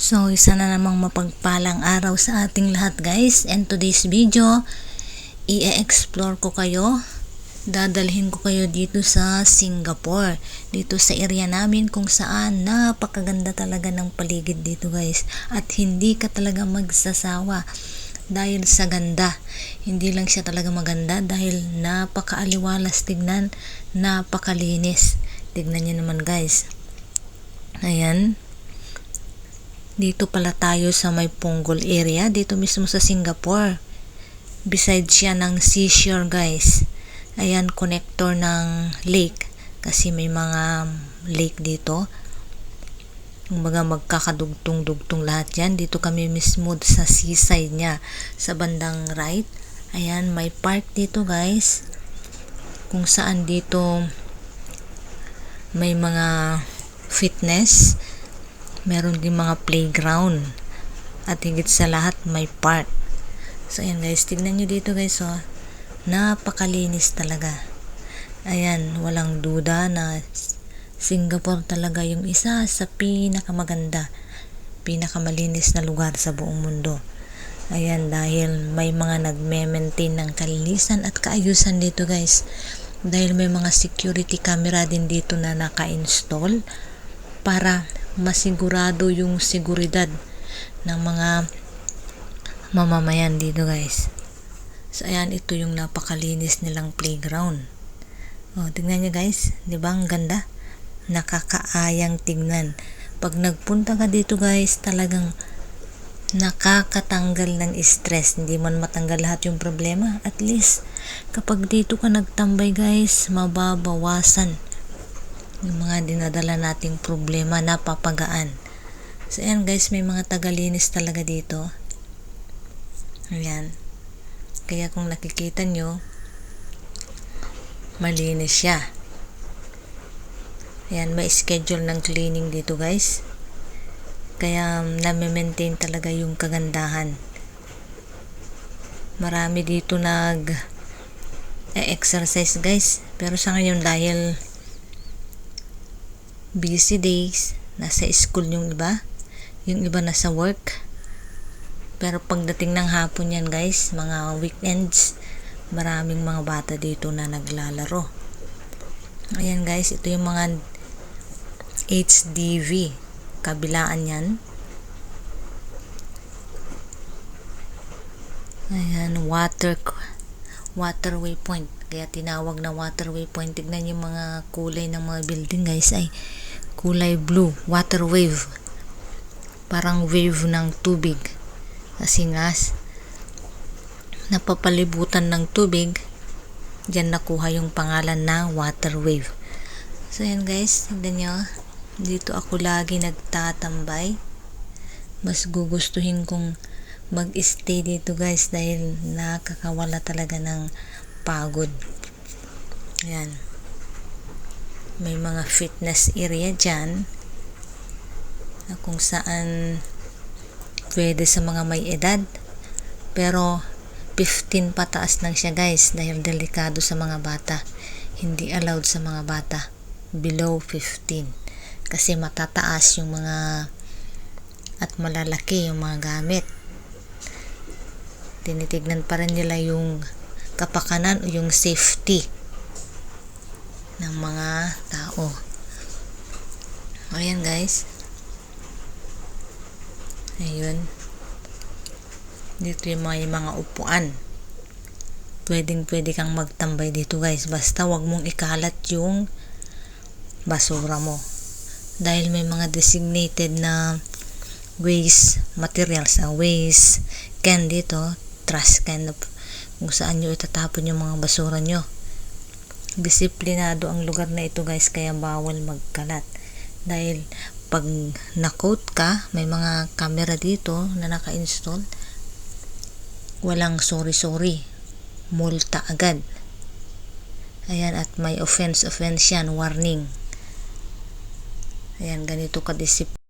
So, isa na namang mapagpalang araw sa ating lahat, guys. And today's video, i-explore ko kayo. Dadalhin ko kayo dito sa Singapore. Dito sa area namin kung saan napakaganda talaga ng paligid dito, guys. At hindi ka talaga magsasawa dahil sa ganda. Hindi lang siya talaga maganda dahil napakaaliwalas tignan, napakalinis. Tignan niyo naman, guys. Ayan. Dito pala tayo sa may Punggol area, dito mismo sa Singapore. Beside siya ng seashore, guys. Ayan, connector ng lake. Kasi may mga lake dito. Kumbaga magkakadugtong-dugtong lahat yan. Dito kami mismo sa seaside niya. Sa bandang right. Ayan, may park dito, guys. Kung saan dito may mga fitness. Meron din mga playground. At higit sa lahat, may park. So, ayan guys. Tignan nyo dito guys. Oh. Napakalinis talaga. Ayan. Walang duda na Singapore talaga yung isa sa pinakamaganda, pinakamalinis na lugar sa buong mundo. Ayan. Dahil may mga nagme-maintain ng kalinisan at kaayusan dito guys. Dahil may mga security camera din dito na naka-install para masigurado yung seguridad ng mga mamamayan dito guys. So ayan, ito yung napakalinis nilang playground. Oh, tingnan niyo guys, 'di ba ang ganda? Nakakaayang tingnan. Pag nagpunta ka dito guys, talagang nakakatanggal ng stress. Hindi man matanggal lahat yung problema, at least kapag dito ka nagtambay guys, mababawasan yung mga dinadala nating problema, napapagaan. So ayan guys, may mga tagalinis talaga dito. Ayan. Kaya kung nakikita nyo, malinis siya. Ayan, may schedule ng cleaning dito guys. Kaya na-maintain talaga yung kagandahan. Marami dito nag-exercise guys. Pero sa ngayon dahil busy days, nasa school yung iba nasa work. Pero pagdating ng hapon yan guys, mga weekends, maraming mga bata dito na naglalaro. Ayan guys, ito yung mga HDV, kabilaan yan. Ayan, waterway point, kaya tinawag na waterway point. Tignan yung mga kulay ng mga building guys, ay kulay blue, water wave, parang wave ng tubig. Kasi nga napapalibutan ng tubig, dyan nakuha yung pangalan na water wave. So yan guys, tignan nyo, dito ako lagi nagtatambay. Mas gugustuhin kong mag-stay dito guys dahil nakakawala talaga ng pagod. Yan, may mga fitness area dyan na kung saan pwede sa mga may edad, pero 15 pataas lang siya guys dahil delikado sa mga bata. Hindi allowed sa mga bata below 15 kasi matataas yung mga at malalaki yung mga gamit. Tinitignan pa rin nila yung kapakanan o yung safety ng mga tao. Ayan guys. Ayun. Dito yung mga upuan. Pwede kang magtambay dito guys. Basta wag mong ikalat yung basura mo. Dahil may mga designated na waste materials, waste can dito, trash can, kung saan nyo itatapon yung mga basura nyo. Disiplinado ang lugar na ito guys, kaya bawal magkalat. Dahil pag na-quote ka, may mga camera dito na naka-install, walang sorry, multa agad. Ayan, at may offense yan, warning. Ayan, ganito ka-discipline.